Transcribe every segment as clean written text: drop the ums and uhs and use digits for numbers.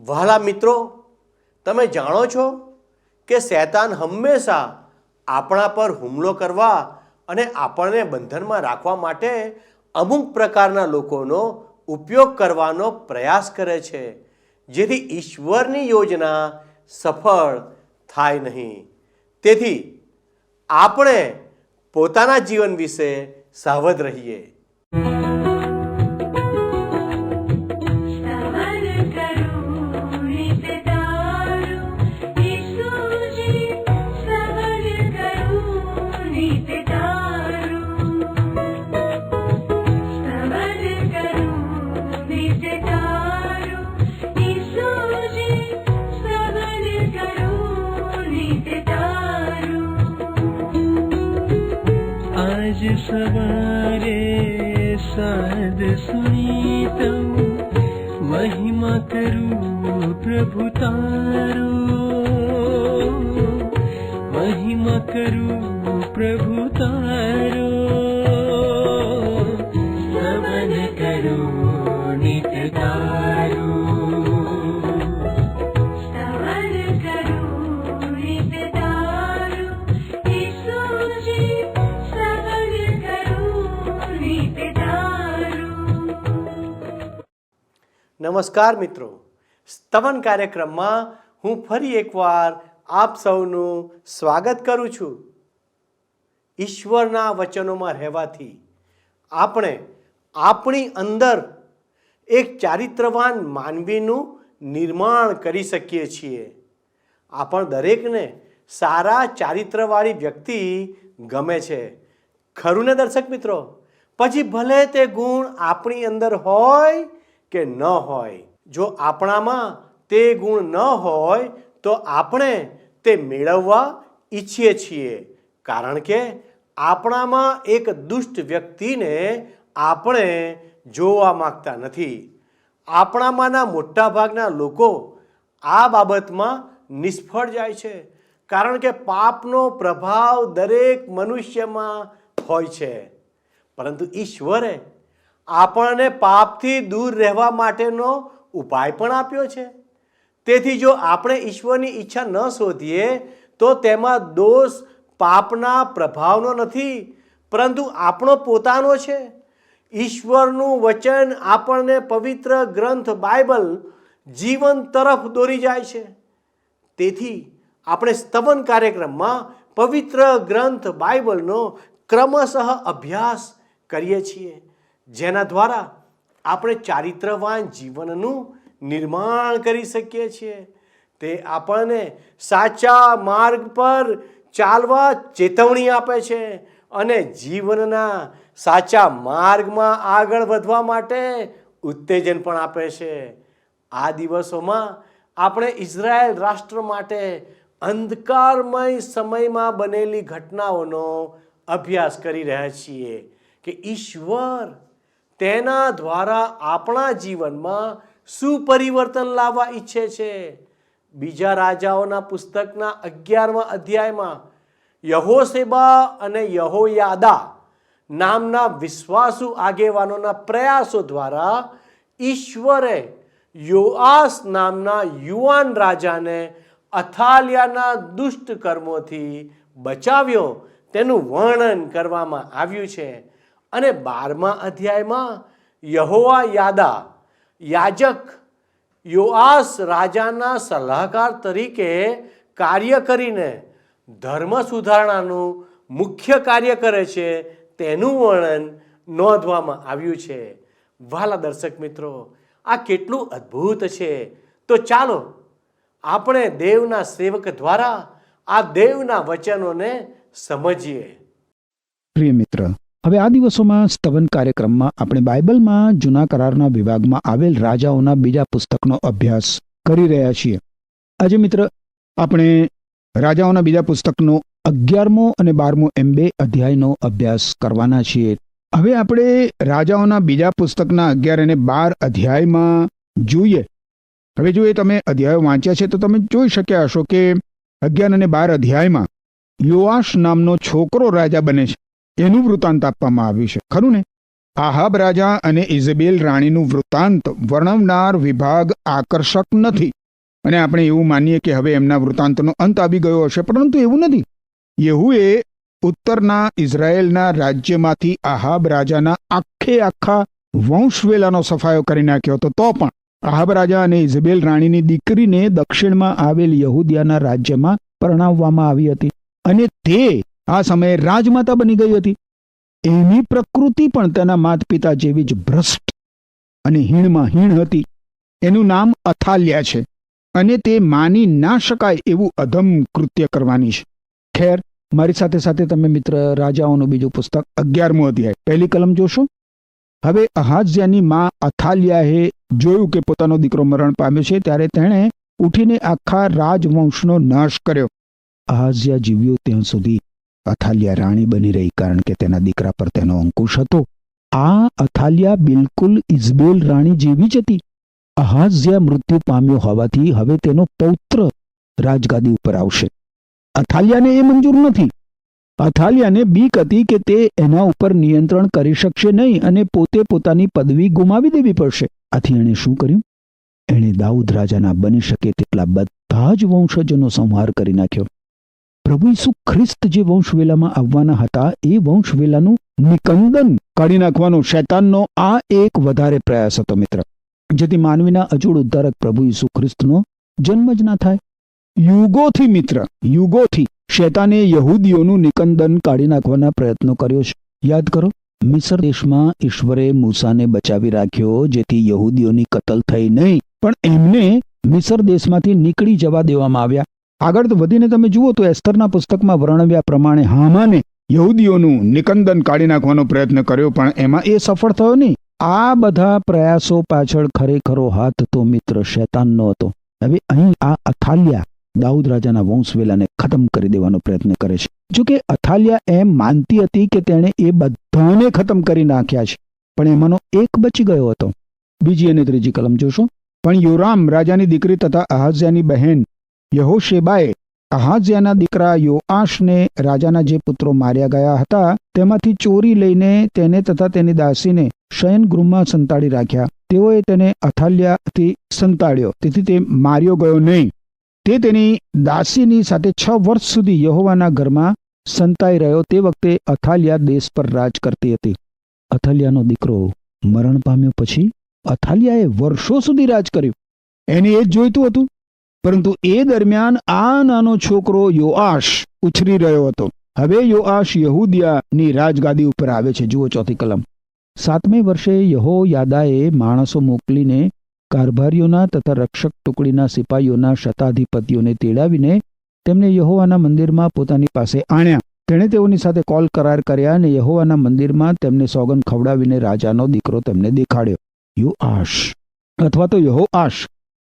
વહાલા મિત્રો, તમે જાણો છો કે શૈતાન હંમેશા આપણા પર હુમલો કરવા અને આપણને બંધનમાં રાખવા માટે અમુક પ્રકારના લોકોનો ઉપયોગ કરવાનો પ્રયાસ કરે છે, જેથી ઈશ્વરની યોજના સફળ થાય નહીં. તેથી આપણે પોતાના જીવન વિશે સાવધ રહીએ. आज सवारे साध सुनी तू महिमा करूं प्रभु तारो, महिमा करूं प्रभु तारो, स्तवन करूं नित तारो. નમસ્કાર મિત્રો, સ્તવન કાર્યક્રમમાં હું ફરી એકવાર આપ સૌનું સ્વાગત કરું છું. ઈશ્વરના વચનોમાં રહેવાથી આપણે આપણી અંદર એક ચારિત્રવાન માનવીનું નિર્માણ કરી શકીએ છીએ. આપણ દરેકને સારા ચારિત્રવાળી વ્યક્તિ ગમે છે, ખરું ને દર્શક મિત્રો? પછી ભલે તે ગુણ આપણી અંદર હોય કે ન હોય, જો આપણામાં તે ગુણ ન હોય તો આપણે તે મેળવવા ઈચ્છીએ છીએ, કારણ કે આપણામાં એક દુષ્ટ વ્યક્તિને આપણે જોવા માંગતા નથી. આપણામાંના મોટા ભાગના લોકો આ બાબતમાં નિષ્ફળ જાય છે, કારણ કે પાપનો પ્રભાવ દરેક મનુષ્યમાં હોય છે. પરંતુ ઈશ્વરે આપણને પાપથી દૂર રહેવા માટેનો ઉપાય પણ આપ્યો છે. તેથી જો આપણે ઈશ્વરની ઈચ્છા ન શોધીએ તો તેમાં દોષ પાપના પ્રભાવનો નથી, પરંતુ આપણો પોતાનો છે. ઈશ્વરનું વચન આપણને પવિત્ર ગ્રંથ બાઇબલ જીવન તરફ દોરી જાય છે. તેથી આપણે સ્તવન કાર્યક્રમમાં પવિત્ર ગ્રંથ બાઇબલનો ક્રમશઃ અભ્યાસ કરીએ છીએ, જેના દ્વારા આપણે ચારિત્રવાન જીવનનું નિર્માણ કરી શકીએ છીએ. તે આપણને સાચા માર્ગ પર ચાલવા ચેતવણી આપે છે અને જીવનના સાચા માર્ગમાં આગળ વધવા માટે ઉત્તેજન પણ આપે છે. આ દિવસોમાં આપણે ઇઝરાયલ રાષ્ટ્ર માટે અંધકારમય સમયમાં બનેલી ઘટનાઓનો અભ્યાસ કરી રહ્યા છીએ કે ઈશ્વર તેના દ્વારા આપણા જીવનમાં શું પરિવર્તન લાવવા ઈચ્છે છે. બીજા રાજાઓના પુસ્તકના 11મા અધ્યાયમાં યહોશેબા અને યહોયાદા નામના વિશ્વાસુ આગેવાનોના પ્રયાસો દ્વારા ઈશ્વરે યોઆસ નામના યુવાન રાજાને અથાલિયાના દુષ્ટ કર્મોથી બચાવ્યો તેનું વર્ણન કરવામાં આવ્યું છે. અને 12મા અધ્યાયમાં યહોયાદા યાજક યોઆસ રાજાના સલાહકાર તરીકે કાર્ય કરીને ધર્મ સુધારણાનું મુખ્ય કાર્ય કરે છે તેનું વર્ણન નોંધવામાં આવ્યું છે. વહાલા દર્શક મિત્રો, આ કેટલું અદ્ભુત છે. તો ચાલો આપણે દેવના સેવક દ્વારા આ દેવના વચનોને સમજીએ. પ્રિય મિત્ર, હવે આ દિવસોમાં સ્તવન કાર્યક્રમમાં આપણે બાઇબલમાં જૂના કરારના વિભાગમાં આવેલ રાજાઓના બીજા પુસ્તકનો અભ્યાસ કરી રહ્યા છીએ. આજે મિત્ર આપણે રાજાઓના બીજા પુસ્તકનો 11મો અને 12મો એમ 2 અધ્યાયનો અભ્યાસ કરવાના છીએ. હવે આપણે રાજાઓના બીજા પુસ્તકના 11 અને 12 અધ્યાયમાં જોઈએ. હવે જો એ તમે અધ્યાયો વાંચ્યા છે તો તમે જોઈ શક્યા હશો કે 11 અને 12 અધ્યાયમાં યોઆશ નામનો છોકરો રાજા બને છે, એનું વૃત્તાંત આપવામાં આવ્યું છે, ખરું ને? આહાબ રાજા અને ઇઝેબેલ રાણીનું વૃત્તાંત વર્ણવનાર વિભાગ આકર્ષક નથી, અને આપણે એવું માનીએ કે હવે એમના વૃત્તાંતનો અંત આવી ગયો હશે, પરંતુ એવું નથી. યહૂએ ઉત્તરના ઇઝરાયેલના રાજ્યમાંથી આહાબ રાજાના આખા વંશવેલાનો સફાયો કરી નાખ્યો હતો. તો પણ આહાબ રાજા અને ઇઝેબેલ રાણીની દીકરીને દક્ષિણમાં આવેલ યહૂદિયાના રાજ્યમાં પરણાવવામાં આવી હતી, અને તે આ સમયે રાજમાતા બની ગઈ હતી. એની પ્રકૃતિ પણ તેના માતા પિતા જેવી જ ભ્રષ્ટ અને હીણમાં હીણ હતી. એનું નામ અથાલ્યા છે, અને તે માની ના શકાય એવું અધમ કૃત્ય કરવાની છે. ખેર, મારી સાથે સાથે તમે મિત્ર રાજાઓનું બીજું પુસ્તક 11મો અધ્યાય પહેલી કલમ જોશો. હવે અહાઝ્યાની મા અથાલ્યાએ જોયું કે પોતાનો દીકરો મરણ પામ્યો છે, ત્યારે તેણે ઉઠીને આખા રાજવંશનો નાશ કર્યો. અહાઝ્યા જીવ્યો ત્યાં સુધી અથાલ્યા રાણી બની રહી, કારણ કે તેના દીકરા પર તેનો અંકુશ હતો. આ અથાલ્યા બિલકુલ ઇઝબેલ રાણી જેવી જ હતી. અહાઝ્યા મૃત્યુ પામ્યો હોવાથી હવે તેનો પૌત્ર રાજગાદી ઉપર આવશે. અથાલ્યાને એ મંજૂર નથી. અથાલ્યાને બીક હતી કે તે એના ઉપર નિયંત્રણ કરી શકશે નહીં અને પોતે પોતાની પદવી ગુમાવી દેવી પડશે. આથી એણે શું કર્યું? એણે દાઉદ રાજાના બની શકે તેટલા બધા જ વંશજોનો સંહાર કરી નાખ્યો. પ્રભુ ઈસુ ખ્રિસ્ત જે વંશવેલામાં આવવાના હતા એ વંશવેલાનું નિકંદન કાઢી નાખવાનો શૈતાનનો આ એક વધારે પ્રયાસ હતો મિત્ર, જેથી માનવીના અજોડ ઉદ્ધારક પ્રભુ ઈસુ ખ્રિસ્તનો જન્મ જ ના થાય. યુગોથી મિત્ર, યુગોથી શૈતાને યહૂદીઓનું નિકંદન કાઢી નાખવાના પ્રયત્નો કર્યો છે. યાદ કરો, મિસર દેશમાં ઈશ્વરે મૂસાને બચાવી રાખ્યો, જેથી યહૂદીઓની કતલ થઈ નહીં, પણ એમને મિસર દેશમાંથી નીકળી જવા દેવામાં આવ્યા. આગળ તો વધીને તમે જુઓ તો એસ્તરના પુસ્તકમાં વર્ણવ્યા પ્રમાણે હામાને યહૂદીઓનું નિકંદન કાઢી નાખવાનો પ્રયત્ન કર્યો, પણ એમાં એ સફળ થયો નહીં. આ બધા પ્રયાસો પાછળ ખરેખરો હાથ તો મિત્ર શૈતાનનો હતો. હવે અહીં આ અથાલ્યા દાઉદ રાજાના વંશવેલાને ખતમ કરી દેવાનો પ્રયત્ન કરે છે. જો કે અથાલ્યા એમ માનતી હતી કે તેણે એ બધાને ખતમ કરી નાખ્યા છે, પણ એમાંનો એક બચી ગયો હતો. બીજી અને ત્રીજી કલમ જોશો. પણ યોરામ રાજાની દીકરી તથા અહાઝ્યાની બહેન યહોશેબાએ અહાઝ્યાના દીકરા યોઆશને રાજાના જે પુત્રો માર્યા ગયા હતા તેમાંથી ચોરી લઈને તેને તથા તેની દાસીને શયનગૃહમાં સંતાડી રાખ્યા. તેઓએ તેને અથાલ્યાથી સંતાડ્યો, તેથી તે માર્યો ગયો નહીં. તે તેની દાસીની સાથે 6 વર્ષ સુધી યહોવાના ઘરમાં સંતાઈ રહ્યો. તે વખતે અથાલ્યા દેશ પર રાજ કરતી હતી. અથાલ્યાનો દીકરો મરણ પામ્યો પછી અથાલ્યાએ વર્ષો સુધી રાજ કર્યું. એને એ જ જોઈતું હતું. પરંતુ એ દરમિયાન આ નાનો છોકરો યોઆશ ઉછરી રહ્યો હતો. હવે યોઆશ યહૂદિયાની રાજગાદી ઉપર આવે છે. જુઓ 4th કલમ. 7મે વર્ષે યહોયાદાએ માણસો મોકલીને કારભારીઓના તથા રક્ષક ટુકડીના સિપાહીઓના શતાધિપતિઓને તેડાવીને તેમને યહોવાના મંદિરમાં પોતાની પાસે આણ્યા. તેણે તેઓની સાથે કોલ કરાર કર્યા અને યહોવાના મંદિરમાં તેમને સોગંદ ખવડાવીને રાજાનો દીકરો તેમને દેખાડ્યો. યોઆશ અથવા તો યહોઆશ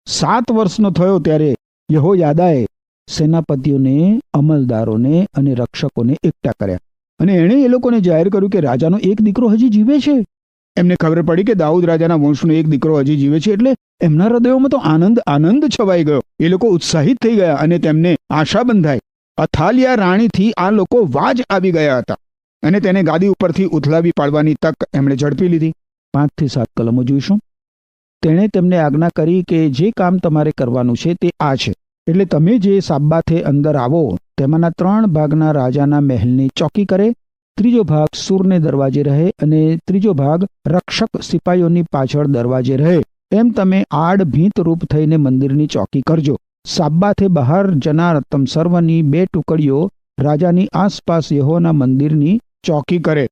7 વર્ષનો થયો ત્યારે યહોયાદાએ સેનાપતિઓને, અમલદારોને અને રક્ષકોને એકઠા કર્યા, અને એણે એ લોકોને જાહેર કર્યું કે રાજાનો એક દીકરો હજી જીવે છે. એમને ખબર પડી કે દાઉદ રાજાના વંશનો એક દીકરો હજી જીવે છે, એટલે એમના હૃદયોમાં તો આનંદ છવાઈ ગયો. એ લોકો ઉત્સાહિત થઈ ગયા અને તેમને આશા બંધાઈ. અથાલ્યા રાણીથી આ લોકો વાજ આવી ગયા હતા અને તેને ગાદી ઉપરથી ઉથલાવી પાડવાની તક એમણે ઝડપી લીધી. 5 થી 7 કલમો જોઈશું. તેણે તેમને આજ્ઞા કરી કે જે કામ તમારે કરવાનું છે તે આ છે. એટલે તમે જે સાબ્બાથે અંદર આવો તેમાંના 3 ભાગના રાજાના મહેલની ચોકી કરે, 3જો ભાગ સૂરને દરવાજે રહે અને 3જો ભાગ રક્ષક સિપાહીઓની પાછળ દરવાજે રહે. એમ તમે આડ ભીંત રૂપ થઈને મંદિરની ચોકી કરજો. સાબ્બાથે બહાર જનાર તમ સર્વની 2 ટુકડીઓ રાજાની આસપાસ યહોવાના મંદિરની ચોકી કરે.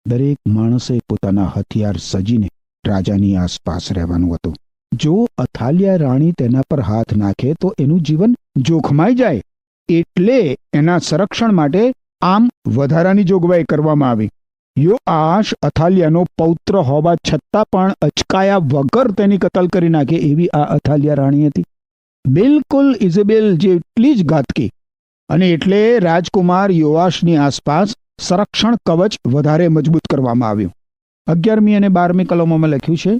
દરેક માણસે પોતાના હથિયાર સજીને રાજાની આસપાસ રહેવાનું હતું. જો અથાલ્યા રાણી તેના પર હાથ નાખે તો એનું જીવન જોખમાઈ જાય, એટલે એના સંરક્ષણ માટે આમ વધારાની જોગવાઈ કરવામાં આવી. યોઆશ અથાલ્યાનો પૌત્ર હોવા છતાં પણ અચકાયા વગર તેની કતલ કરી નાખે એવી આ અથાલ્યા રાણી હતી. બિલકુલ ઇઝેબેલ જેટલી જ ઘાતકી. અને એટલે રાજકુમાર યોઆશની આસપાસ સંરક્ષણ કવચ વધારે મજબૂત કરવામાં આવ્યું. 11મી અને 12મી કલમોમાં લખ્યું છે.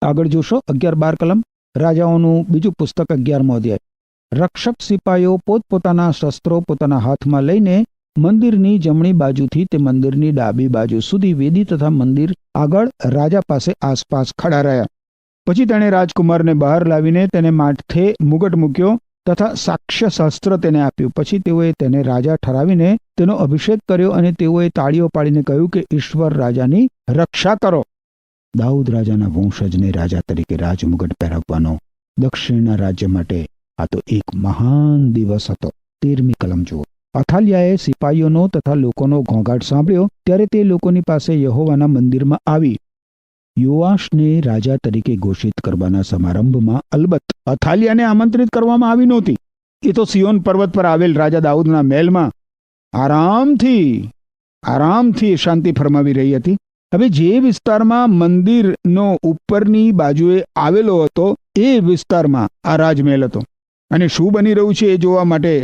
આગળ જોશો. 11-12 કલમ. રાજાઓનું બીજું પુસ્તક 11મો અધ્યાય. રક્ષક સિપાહીઓ પોતપોતાના શસ્ત્રો પોતાના હાથમાં લઈને મંદિરની જમણી બાજુથી તે મંદિરની ડાબી બાજુ સુધી વેદી તથા મંદિર આગળ રાજા પાસે આસપાસ ખડા રહ્યા. પછી તેણે રાજકુમારને બહાર લાવીને તેને માથે મુગટ મૂક્યો તથા સાક્ષ્ય શસ્ત્ર તેને આપ્યું. પછી તેઓએ તેને રાજા ઠરાવીને તેનો અભિષેક કર્યો અને તેઓએ તાળીઓ પાડીને કહ્યું કે ઈશ્વર રાજાની રક્ષા કરો. દાઉદ રાજાના વંશજને રાજા તરીકે રાજમુગટ પહેરાવવાનો દક્ષિણના રાજ્ય માટે આ તો એક મહાન દિવસ હતો. 13મી કલમ જુઓ. અથાલિયાએ સિપાહીઓનો તથા લોકોનો ઘોંઘાટ સાંભળ્યો ત્યારે તે લોકોની પાસે યહોવાના મંદિરમાં આવી. યોઆશને રાજા તરીકે ઘોષિત કરવાના સમારંભમાં અલબત્ત અથાલિયાને આમંત્રિત કરવામાં આવી નહોતી. એ તો સિયોન પર્વત પર આવેલ રાજા દાઉદના મહેલમાં આરામથી શાંતિ ફરમાવી રહી હતી. હવે જે વિસ્તારમાં મંદિરનો ઉપરની બાજુએ આવેલો હતો એ વિસ્તારમાં આ રાજમહેલ હતો અને શું બની રહ્યું છે એ જોવા માટે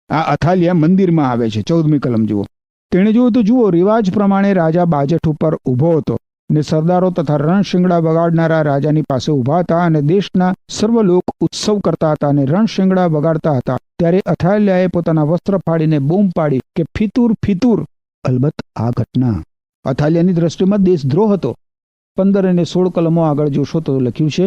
આ અથાલિયા મંદિરમાં આવે છે. 14મી કલમ જુઓ. તેણે જોયું તો જુઓ, રિવાજ પ્રમાણે રાજા બાજટ ઉપર ઊભો હતો ને સરદારો તથા રણશિંગડા વગાડનારા રાજાની પાસે ઊભા હતા અને દેશના સર્વ લોક ઉત્સવ કરતા હતા અને રણશિંગડા વગાડતા હતા. ત્યારે અથાલિયાએ પોતાના વસ્ત્ર ફાડીને બૂમ પાડી કે ફિતુર ફિતુર. અલબત્ત આ ઘટના અથાલિયાની દ્રષ્ટિમાં દેશદ્રોહ હતો. 15 અને 16 કલમો આગળ જોશો તો લખ્યું છે,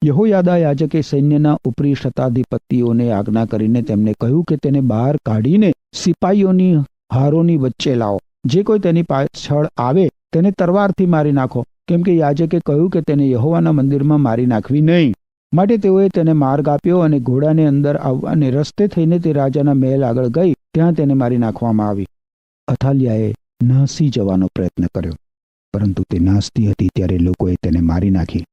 યહોયાદા યાજકે સૈન્યના ઉપરી શતાધિપતિઓને આજ્ઞા કરીને તેમને કહ્યું કે તેને બહાર કાઢીને સિપાહીઓની હારોની વચ્ચે લાવો. જે કોઈ તેની પાછળ આવે તેને તરવારથી મારી નાખો, કેમ કે યાજકે કહ્યું કે તેને યહોવાના મંદિરમાં મારી નાખવી નહીં. માટે તેઓએ તેને માર્ગ આપ્યો અને ઘોડાને અંદર આવવાને રસ્તે થઈને તે રાજાના મહેલ આગળ ગઈ. ત્યાં તેને મારી નાખવામાં આવી. અથાલિયાએ નાસી જવાનો પ્રયત્ન કર્યો, પરંતુ તે નાસતી હતી ત્યારે લોકોએ તેને મારી નાખી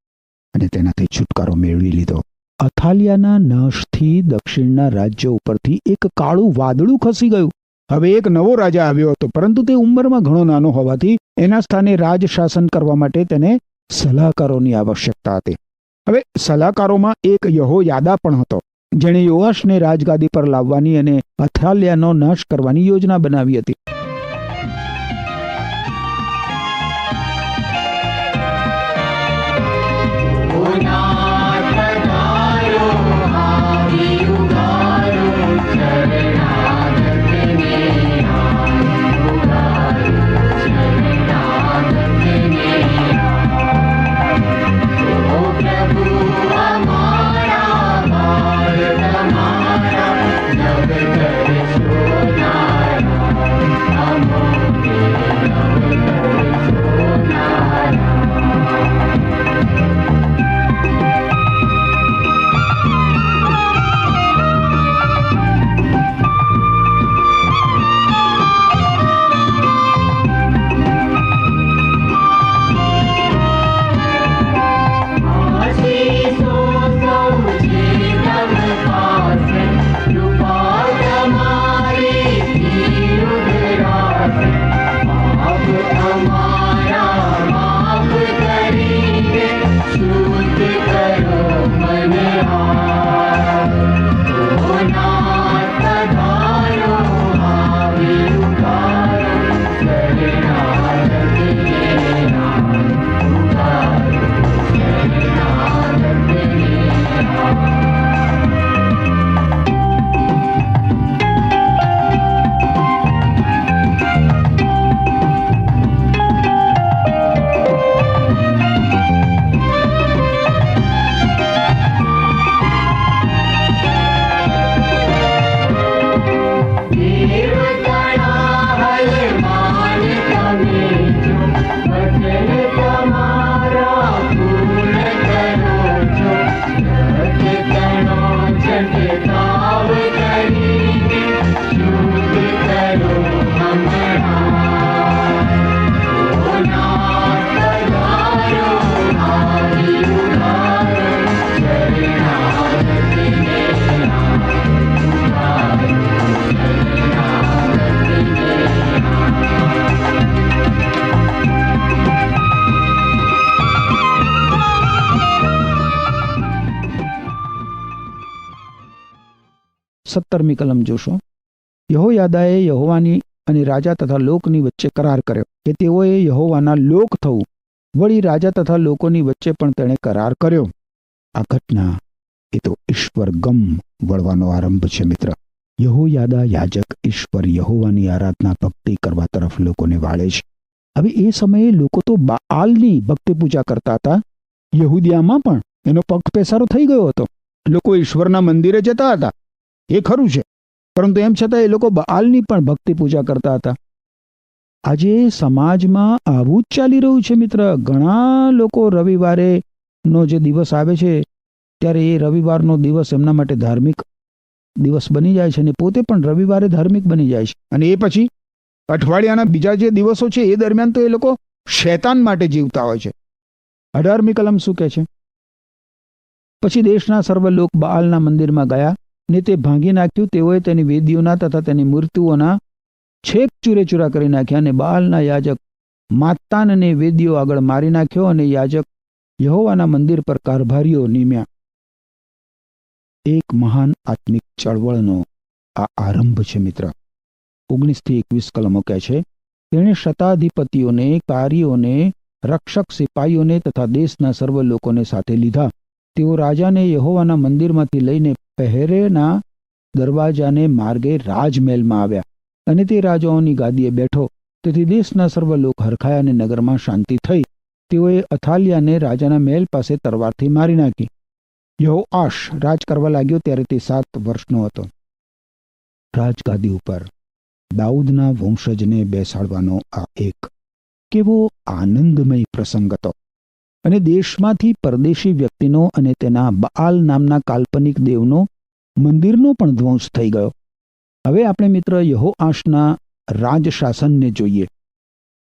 અને તેનાથી છુટકારો મેળવી લીધો. અથાલિયાના નાશથી દક્ષિણના રાજ્ય ઉપરથી એક કાળું વાદળું ખસી ગયું. હવે એક નવો રાજા આવ્યો હતો, પરંતુ તે ઉંમરમાં ઘણો નાનો હોવાથી એના સ્થાને રાજ શાસન કરવા માટે તેને સલાહકારોની આવશ્યકતા હતી. હવે સલાહકારોમાં એક યહોયાદા પણ હતો, જેણે યોઆશને રાજગાદી પર લાવવાની અને અથાલિયાનો નાશ કરવાની યોજના બનાવી હતી. સત્તરમી કલમ જોશો. યહોયાદાએ યહોવાની અને રાજા તથા લોકની વચ્ચે કરાર કર્યો કે તેઓએ યહોવાના લોક થવું. વળી રાજા તથા લોકોની વચ્ચે પણ તેણે કરાર કર્યો. આ ઘટના એ તો ઈશ્વર ગમ વળવાનો આરંભ છે મિત્ર. યહોયાદા યાજક ઈશ્વર યહોવાની આરાધના ભક્તિ કરવા તરફ લોકોને વાળે છે. હવે એ સમયે લોકો તો બાઆલની ભક્તિ પૂજા કરતા હતા. યહૂદિયામાં પણ એનો પગ પેસારો થઈ ગયો હતો. લોકો ઈશ્વરના મંદિરે જતા હતા, એ ખરું છે, પરંતુ એમ છતાં એ લોકો બાઆલની પણ ભક્તિ પૂજા કરતા હતા. આજે સમાજમાં આવું જ ચાલી રહ્યું છે મિત્ર. ઘણા લોકો રવિવારે નો જે દિવસ આવે છે ત્યારે એ રવિવારનો દિવસ એમના માટે ધાર્મિક દિવસ બની જાય છે અને પોતે પણ રવિવારે ધાર્મિક બની જાય છે. અને એ પછી અઠવાડિયાના બીજા જે દિવસો છે એ દરમિયાન તો એ લોકો શૈતાન માટે જીવતા હોય છે. 18મી કલમ શું કહે છે? પછી દેશના સર્વ લોક બાઆલના મંદિરમાં ગયા ને તે ભાંગી નાખ્યું. તેઓએ તેની વેદીઓના તથા તેની મૂર્તિઓના છેક ચૂરેચૂરા કરી નાખ્યા અને બાઆલના યાજક માત્તાનને વેદીઓ આગળ મારી નાખ્યો અને યાજક યહોવાના મંદિર પર કારભારીઓ નિમ્યા. એક મહાન આત્મિક ચળવળનો આ આરંભ છે મિત્ર. 19 થી 21 કલમો કહે છે, તેણે શતાધિપતિઓને, કારીઓને, રક્ષક સિપાઈઓને તથા દેશના સર્વ લોકોને સાથે લીધા. તેઓ રાજાને યહોવાના મંદિરમાંથી લઈને પહેરેના દરવાજાને માર્ગે રાજમહેલમાં આવ્યા અને તે રાજાઓની ગાદીએ બેઠો. તેથી દેશના સર્વ લોક હરખાયા અને નગરમાં શાંતિ થઈ. તેઓએ અથાલિયાને રાજાના મહેલ પાસે તરવારથી મારી નાખી. યહોઆશ રાજ કરવા લાગ્યો ત્યારે તે 7 વર્ષનો હતો. રાજગાદી ઉપર દાઉદના વંશજને બેસાડવાનો આ એક કેવો આનંદમય પ્રસંગ હતો. અને દેશમાંથી પરદેશી વ્યક્તિનો અને તેના બાઆલ નામના કાલ્પનિક દેવનો મંદિરનો પણ ધ્વંસ થઈ ગયો. હવે આપણે મિત્ર યહોઆશના રાજ શાસનને જોઈએ.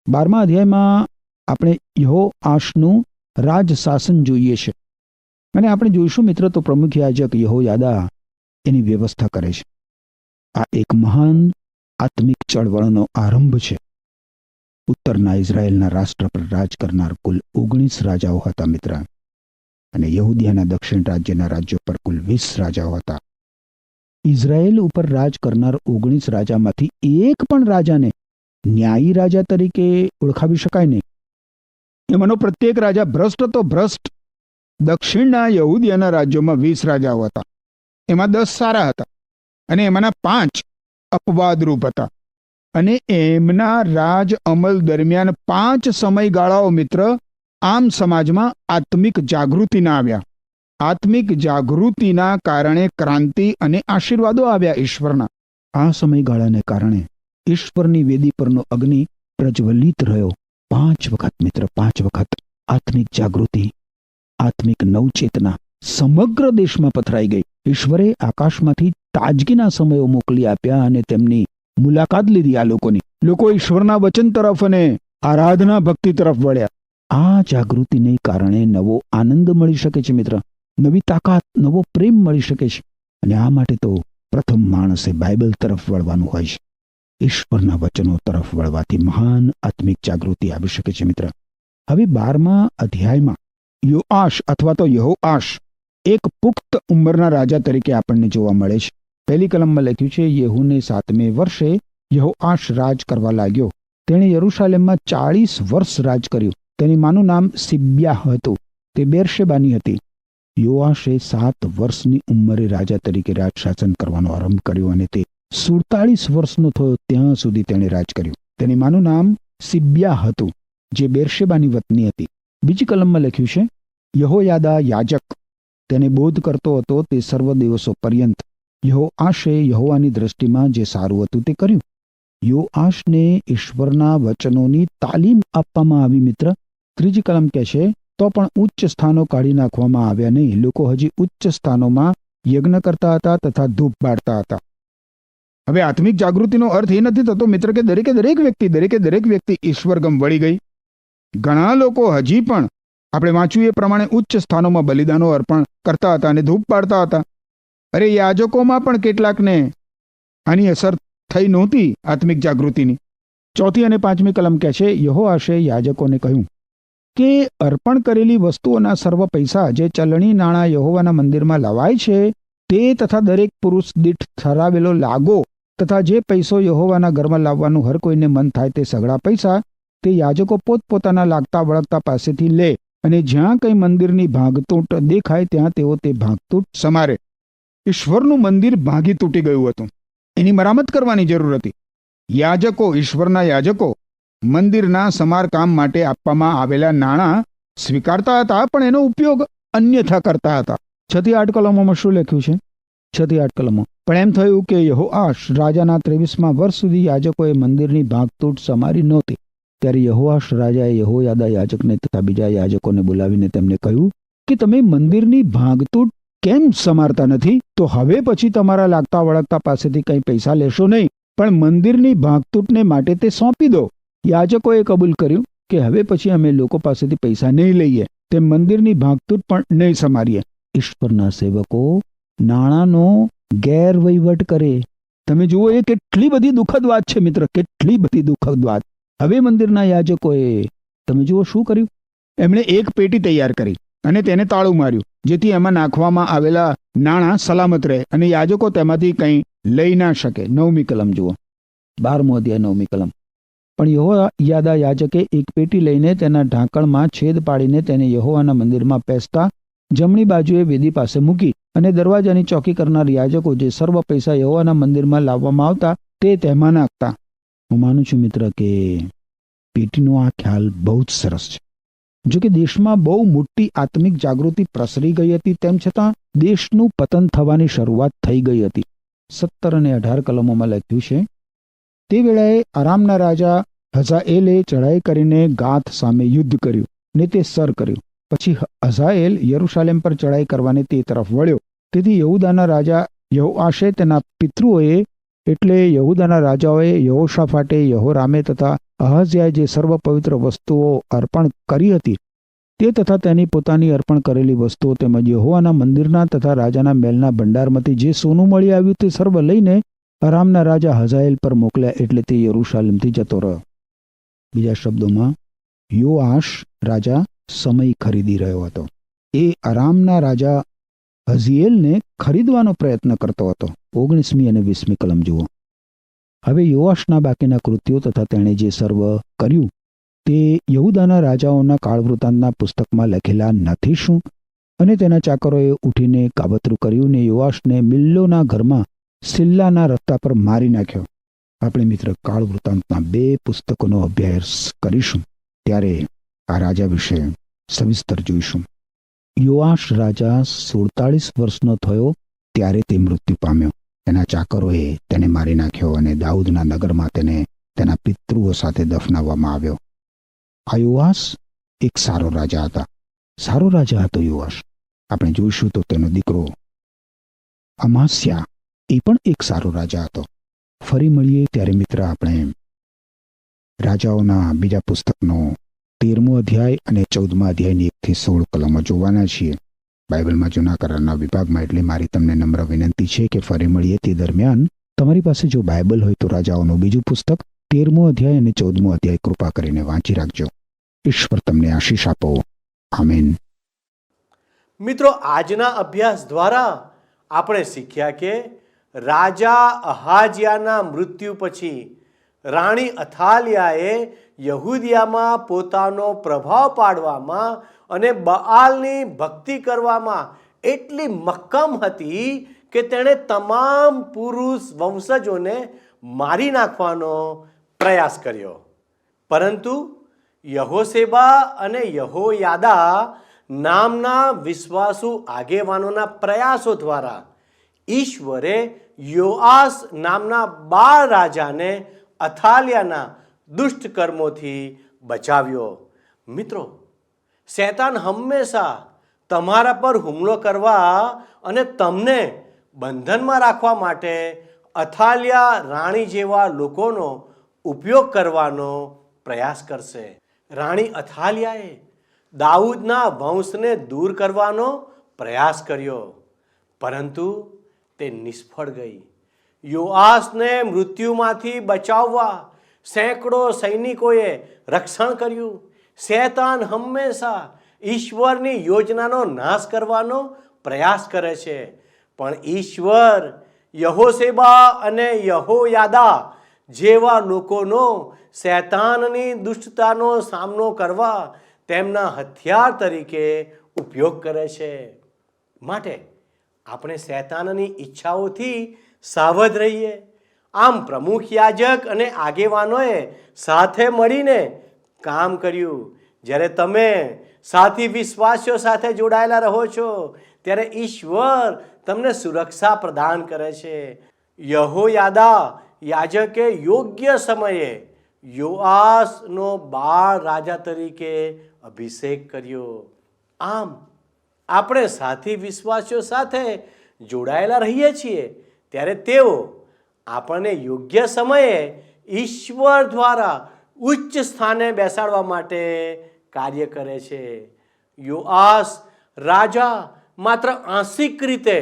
12મા અધ્યાયમાં આપણે યહોઆશનું રાજ શાસન જોઈએ છે અને આપણે જોઈશું મિત્ર તો પ્રમુખ યાજક યહોયાદા એની વ્યવસ્થા કરે છે. આ એક મહાન આત્મિક ચળવળનો આરંભ છે. ઉત્તરના ઇઝરાયેલના રાષ્ટ્ર પર રાજ કરનાર કુલ 19 રાજાઓ હતા મિત્ર, અને યહૂદિયાના દક્ષિણ રાજ્યના રાજ્યો પર કુલ 20 રાજાઓ હતા. ઇઝરાયેલ ઉપર રાજ કરનાર 19 રાજામાંથી એક પણ રાજાને ન્યાયી રાજા તરીકે ઓળખાવી શકાય નહીં. એમાંનો પ્રત્યેક રાજા ભ્રષ્ટ તો ભ્રષ્ટ. દક્ષિણના યહૂદિયાના રાજ્યોમાં 20 રાજાઓ હતા. એમાં 10 સારા હતા અને એમાંના 5 અપવાદરૂપ હતા. અને એમના રાજ અમલ દરમિયાન 5 સમયગાળાઓ મિત્ર આમ સમાજમાં આત્મિક જાગૃતિના આવ્યા. આત્મિક જાગૃતિના કારણે ક્રાંતિ અને આશીર્વાદો આવ્યા ઈશ્વરના. આ સમયગાળાને કારણે ઈશ્વરની વેદી પરનો અગ્નિ પ્રજ્વલિત રહ્યો. 5 વખત મિત્ર, 5 વખત આત્મિક જાગૃતિ, આત્મિક નવચેતના સમગ્ર દેશમાં પથરાઈ ગઈ. ઈશ્વરે આકાશમાંથી તાજગીના સમયો મોકલી આપ્યા અને તેમની મુલાકાત લીધી. આ લોકો ઈશ્વરના વચન તરફ અને આરાધના ભક્તિ તરફ વળ્યા. આ જાગૃતિને કારણે નવો આનંદ મળી શકે છે મિત્ર, નવી તાકાત, નવો પ્રેમ મળી શકે છે. અને આ માટે તો પ્રથમ માણસે બાઇબલ તરફ વળવાનું હોય છે. ઈશ્વરના વચનો તરફ વળવાથી મહાન આત્મિક જાગૃતિ આવી શકે છે મિત્ર. હવે 12મા અધ્યાયમાં યોઆશ અથવા તો યહોઆશ એક પુખ્ત ઉંમરના રાજા તરીકે આપણને જોવા મળે છે. પહેલી કલમમાં લખ્યું છે, યેહૂને 7મે વર્ષે યહોઆશ રાજ કરવા લાગ્યો. તેણે યરૂશાલેમમાં 40 વર્ષ રાજ કર્યું. તેની માનું નામ સિબ્યા હતું. તે બેરશેબાની હતી. યોઆશે 7 વર્ષની ઉંમરે રાજા તરીકે રાજ શાસન કરવાનો આરંભ કર્યો અને તે 47 વર્ષનો થયો ત્યાં સુધી તેણે રાજ કર્યું. તેની માનું નામ સિબ્યા હતું, જે બેરશેબાની વતની હતી. બીજી કલમમાં લખ્યું છે, યહોયાદા યાજક તેને બોધ કરતો હતો તે સર્વ દિવસો પર્યંત. યહોઆશે યહોવાની દ્રષ્ટિમાં જે સારું હતું તે કર્યું. યોઆશને ઈશ્વરના વચનોની તાલીમ આપવામાં આવી મિત્ર. ત્રીજી કલમ કહે છે, તો પણ ઉચ્ચ સ્થાનો કાઢી નાખવામાં આવ્યા નહીં. લોકો હજી ઉચ્ચ સ્થાનોમાં યજ્ઞ કરતા હતા તથા ધૂપ બાળતા હતા. હવે આત્મિક જાગૃતિનો અર્થ એ નથી થતો મિત્ર કે દરેકે દરેક વ્યક્તિ ઈશ્વરગમ વળી ગઈ. ઘણા લોકો હજી પણ આપણે વાંચ્યું એ પ્રમાણે ઉચ્ચ સ્થાનોમાં બલિદાનો અર્પણ કરતા હતા અને ધૂપ બાળતા હતા. અરે યાજકોમાં પણ કેટલાકને આની અસર થઈ નહોતી આત્મિક જાગૃતિની. 4મી અને 5મી કલમ કહે છે, યહોઆશે યાજકોને કહ્યું કે અર્પણ કરેલી વસ્તુઓના સર્વ પૈસા જે ચલણી નાણાં યહોવાના મંદિરમાં લવાય છે તે તથા દરેક પુરુષ દીઠ ઠરાવેલો લાગો તથા જે પૈસો યહોવાના ઘરમાં લાવવાનું હર કોઈને મન થાય તે સઘળા પૈસા તે યાજકો પોતપોતાના લાગતા વળગતા પાસેથી લે અને જ્યાં કંઈ મંદિરની ભાંગતૂટ દેખાય ત્યાં તેઓ તે ભાંગતૂટ સમારે. ઈશ્વરનું મંદિર ભાંગી તૂટી ગયું હતું. એની મરામત કરવાની જરૂર હતી. યાજકો, ઈશ્વરના યાજકો મંદિરના સમારકામ માટે આપવામાં આવેલા નાણાં સ્વીકારતા હતા, પણ એનો ઉપયોગ અન્યથા કરતા હતા. 6 થી 8 કલમોમાં શું લખ્યું છે? 6 થી 8 કલમો. પણ એમ થયું કે યહોઆશ રાજાના 23મા વર્ષ સુધી યાજકોએ મંદિરની ભાગતૂટ સમારી નહોતી. ત્યારે યહોઆશ રાજાએ યહોયાદા યાજકને તથા બીજા યાજકોને બોલાવીને તેમને કહ્યું કે તમે મંદિરની ભાગતૂટ કેમ સમારતા નથી? તો હવે પછી તમારા લાગતા વળગતા પાસેથી કંઈ પૈસા લેશો નહીં, પણ મંદિરની ભાગતૂટને માટે તે સોંપી દો. યાજકોએ કબૂલ કર્યું કે હવે પછી અમે લોકો પાસેથી પૈસા નહીં લઈએ, તે મંદિરની ભાગતૂટ પણ નહીં સમારીએ. ઈશ્વરના સેવકો નાણાંનો ગેરવહીવટ કરે. તમે જુઓ, એ કેટલી બધી દુઃખદ વાત છે મિત્ર, કેટલી બધી દુઃખદ વાત. હવે મંદિરના યાજકોએ તમે જુઓ શું કર્યું? એમણે એક પેટી તૈયાર કરી અને તેને તાળું માર્યું, જેથી એમાં નાખવામાં આવેલા નાણાં સલામત રહે અને યાજકો તેમાંથી કંઈ લઈ ના શકે. 9મી કલમ જુઓ, 12મો અધ્યાય 9મી કલમ. પણ યહોયાદા યાજકે એક પેટી લઈને તેના ઢાંકણમાં છેદ પાડીને તેને યહોવાના મંદિરમાં પેસતા જમણી બાજુએ વેદી પાસે મૂકી અને દરવાજાની ચોકી કરનાર યાજકો જે સર્વ પૈસા યહોવાના મંદિરમાં લાવવામાં આવતા તે તેમાં નાખતા. હું માનું છું મિત્ર કે પેટીનો આ ખ્યાલ બહુ જ સરસ છે. જો કે દેશમાં બહુ મોટી આત્મિક જાગૃતિ પ્રસરી ગઈ હતી, તેમ છતાં દેશનું પતન થવાની શરૂઆત થઈ ગઈ હતી. 17 અને 18 કલમોમાં લખ્યું છે, તે વેળાએ આરામના રાજા હઝાએલે ચઢાઈ કરીને ગાથ સામે યુદ્ધ કર્યું ને તે સર કર્યું. પછી હઝાએલ યરૂશાલેમ પર ચઢાઈ કરવાને તે તરફ વળ્યો. તેથી યહૂદાના રાજા યહોઆશે તેના પિતૃઓએ એટલે યહૂદાના રાજાઓએ યહોશાફાટે, યહોરામે તથા અહઝ્યાએ જે સર્વ પવિત્ર વસ્તુઓ અર્પણ કરી હતી તે તથા તેની પોતાની અર્પણ કરેલી વસ્તુઓ તેમજ યહોવાના મંદિરના તથા રાજાના મહેલના ભંડારમાંથી જે સોનું મળી આવ્યું તે સર્વ લઈને અરામના રાજા હઝાએલ પર મોકલ્યા, એટલે તે યરૂશાલેમથી જતો રહ્યો. બીજા શબ્દોમાં, યોઆશ રાજા સમય ખરીદી રહ્યો હતો. એ અરામના રાજા હઝીએલને ખરીદવાનો પ્રયત્ન કરતો હતો. 19મી અને 20મી કલમ જુઓ. હવે યોઆશના બાકીના કૃત્યો તથા તેણે જે સર્વ કર્યું તે યહૂદાના રાજાઓના કાળવૃતાંતના પુસ્તકમાં લખેલા નથી શું? અને તેના ચાકરોએ ઉઠીને કાવતરું કર્યું ને યોઆશને મિલ્લોના ઘરમાં સિલ્લાના રસ્તા પર મારી નાખ્યો. આપણે મિત્ર કાળવૃતાંતના 2 પુસ્તકોનો અભ્યાસ કરીશું ત્યારે આ રાજા વિશે સવિસ્તર જોઈશું. યોઆશ રાજા 47 વર્ષનો થયો ત્યારે તે મૃત્યુ પામ્યો. તેના ચાકરોએ તેને મારી નાખ્યો અને દાઉદના નગરમાં તેને તેના પિતૃઓ સાથે દફનાવવામાં આવ્યો. આ યોઆશ એક સારો રાજા હતા. સારો રાજા હતો યોઆશ. આપણે જોઈશું તો તેનો દીકરો અમાસ્યા એ પણ એક સારો રાજા હતો. ફરી મળીએ ત્યારે મિત્ર આપણે રાજાઓના બીજા પુસ્તકનો 13મો અધ્યાય અને 14મા અધ્યાયની 1 થી 16 કલમો જોવાના છીએ. બાઇબલમાં જૂના કરારના વિભાગમાં. એટલે મારી તમને નમ્ર વિનંતી છે કે ફરી મળીએ તે દરમિયાન તમારી પાસે જો બાઇબલ હોય તો રાજાઓનું બીજું પુસ્તક 13મો અધ્યાય અને 14મો અધ્યાય કૃપા કરીને વાંચી રાખજો. ઈશ્વર તમને આશીષ આપો. આમીન. મિત્રો, આજના અભ્યાસ દ્વારા આપણે શીખ્યા કે રાજા અહાજિયાના મૃત્યુ પછી રાણી અથાલિયાએ યહૂદિયામાં પોતાનો પ્રભાવ પાડવામાં અને બઆલની ભક્તિ કરવામાં એટલી મક્કમ હતી કે તેણે તમામ પુરુષ વંશજોને મારી નાખવાનો પ્રયાસ કર્યો. પરંતુ યહોશેબા અને યહોયાદા નામના વિશ્વાસુ આગેવાનોના પ્રયાસો દ્વારા ઈશ્વરે યોઆશ નામના બાળ રાજાને અથાલિયાના દુષ્ટ કર્મોથી બચાવ્યો. મિત્રો, શૈતાન હંમેશા તમારા પર હુમલો કરવા અને તમને બંધનમાં રાખવા માટે અથાલિયા રાણી જેવા લોકોનો ઉપયોગ કરવાનો પ્રયાસ કરશે. રાણી અથાલિયાએ દાઉદના વંશને દૂર કરવાનો પ્રયાસ કર્યો, પરંતુ તે નિષ્ફળ ગઈ. યોઆશને મૃત્યુમાંથી બચાવવા સેંકડો સૈનિકોએ રક્ષણ કર્યું. શૈતાન હંમેશા ઈશ્વરની યોજનાનો નાશ કરવાનો પ્રયાસ કરે છે, પણ ઈશ્વર યહોશેબા અને યહોયાદા જેવા લોકોનો શૈતાનની દુષ્ટતાનો સામનો કરવા તેમના હથિયાર તરીકે ઉપયોગ કરે છે. માટે આપણે શૈતાનની ઈચ્છાઓથી સાવધ રહીએ આમ પ્રમુખ યાજક અને આગેવાનોએ સાથે મળીને કામ કર્યું. જ્યારે તમે સાથી વિશ્વાસીઓ સાથે જોડાયેલા રહો છો ત્યારે ઈશ્વર તમને સુરક્ષા પ્રદાન કરે છે. યહોયાદા યાજકે યોગ્ય સમયે યોઆસનો બાળ રાજા તરીકે અભિષેક કર્યો. આમ આપણે સાથી વિશ્વાસીઓ સાથે જોડાયેલા રહીએ છીએ ત્યારે તેઓ આપણને યોગ્ય સમયે ઈશ્વર દ્વારા ઉચ્ચ સ્થાને બેસાડવા માટે કાર્ય કરે છે. યોઆસ રાજા માત્ર આંશિક રીતે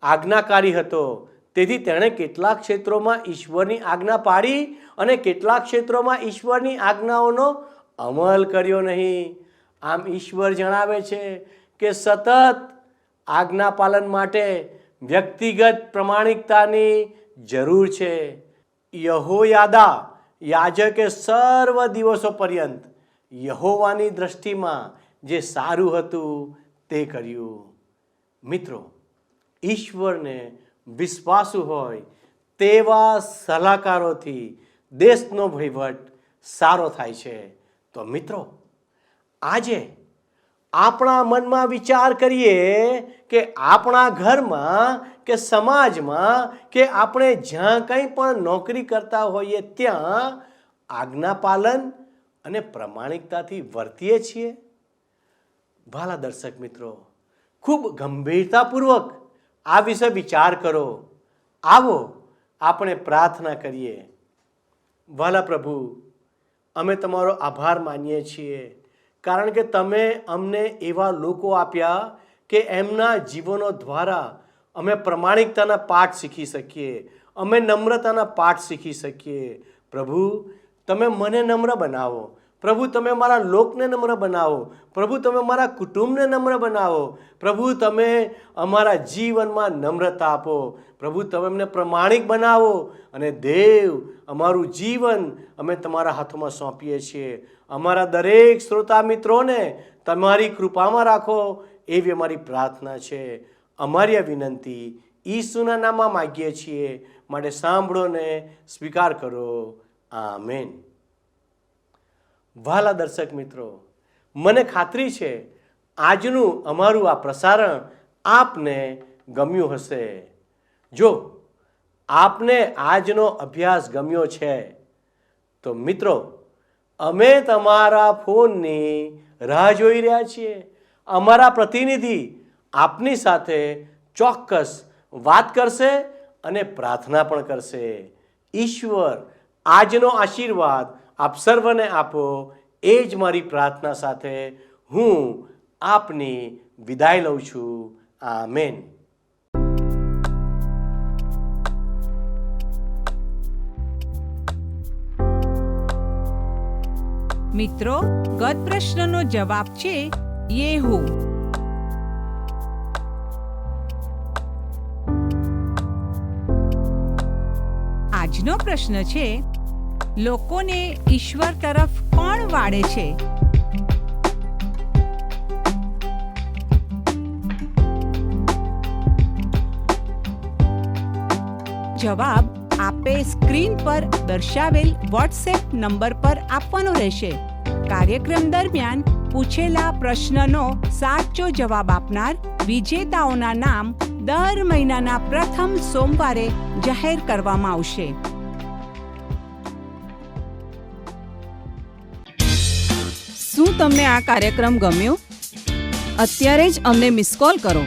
આજ્ઞાકારી હતો, તેથી તેણે કેટલાક ક્ષેત્રોમાં ઈશ્વરની આજ્ઞા પાડી અને કેટલાક ક્ષેત્રોમાં ઈશ્વરની આજ્ઞાઓનો અમલ કર્યો નહીં. આમ ઈશ્વર જણાવે છે કે સતત આજ્ઞા પાલન માટે વ્યક્તિગત પ્રમાણિકતાની જરૂર છે. યહોયાદા યાજકે સર્વ દિવસો પર્યંત યહોવાની દ્રષ્ટિમાં જે સારું હતું તે કર્યું. મિત્રો, ઈશ્વરને વિશ્વાસુ હોય તેવા સલાહકારોથી દેશનો વહીવટ સારો થાય છે. તો મિત્રો, આજે આપણા મનમાં વિચાર કરીએ કે આપણા ઘરમાં કે સમાજમાં કે આપણે જ્યાં કંઈ પણ નોકરી કરતા હોઈએ ત્યાં આજ્ઞા પાલન અને પ્રમાણિકતાથી વર્તીએ છીએ. ભાલા દર્શક મિત્રો, ખૂબ ગંભીરતાપૂર્વક આ વિશે વિચાર કરો. આવો આપણે પ્રાર્થના કરીએ. વાલા પ્રભુ, અમે તમારો આભાર માનીએ છીએ, કારણ કે તમે અમને એવા લોકો આપ્યા કે એમના જીવનો દ્વારા અમે પ્રમાણિકતાના પાઠ શીખી શકીએ, અમે નમ્રતાના પાઠ શીખી શકીએ. પ્રભુ, તમે મને નમ્ર બનાવો. પ્રભુ, તમે મારા લોકને નમ્ર બનાવો. પ્રભુ, તમે મારા કુટુંબને નમ્ર બનાવો. પ્રભુ, તમે અમારા જીવનમાં નમ્રતા આપો. પ્રભુ, તમે અમને પ્રમાણિક બનાવો. અને દેવ, અમારું જીવન અમે તમારા હાથોમાં સોંપીએ છીએ. અમારા દરેક શ્રોતા મિત્રોને તમારી કૃપામાં રાખો, એવી અમારી પ્રાર્થના છે. અમારી આ વિનંતી ઈસુના નામમાં માગીએ છીએ, માટે સાંભળો ને સ્વીકાર કરો. આમેન. વહાલા દર્શક મિત્રો, મને ખાતરી છે આજનું અમારું આ પ્રસારણ આપને ગમ્યું હશે. જો આપને આજનો અભ્યાસ ગમ્યો છે તો મિત્રો, અમે તમારા ફોનની રાહ જોઈ રહ્યા છીએ. અમારા પ્રતિનિધિ આપની સાથે ચોક્કસ વાત કરશે અને પ્રાર્થના પણ કરશે. ઈશ્વર આજનો આશીર્વાદ આપ સર્વને આપો, એ જ મારી પ્રાર્થના સાથે હું આપની વિદાય લઉં છું. આમેન. મિત્રો, ગત પ્રશ્નનો જવાબ છે યેહૂ. આજનો પ્રશ્ન છે, લોકોને ઈશ્વર તરફ કોણ વાળે છે? જવાબ આપે સ્ક્રીન પર દર્શાવેલ વોટ્સએપ નંબર પર આપવાનો રહેશે. કાર્યક્રમ દરમિયાન પૂછેલા પ્રશ્નનો સાચો જવાબ આપનાર વિજેતાઓના નામ દર મહિનાના પ્રથમ સોમવારે જાહેર કરવામાં આવશે. શું તમને આ કાર્યક્રમ ગમ્યો? અત્યારે જ અમને મિસ કોલ કરો.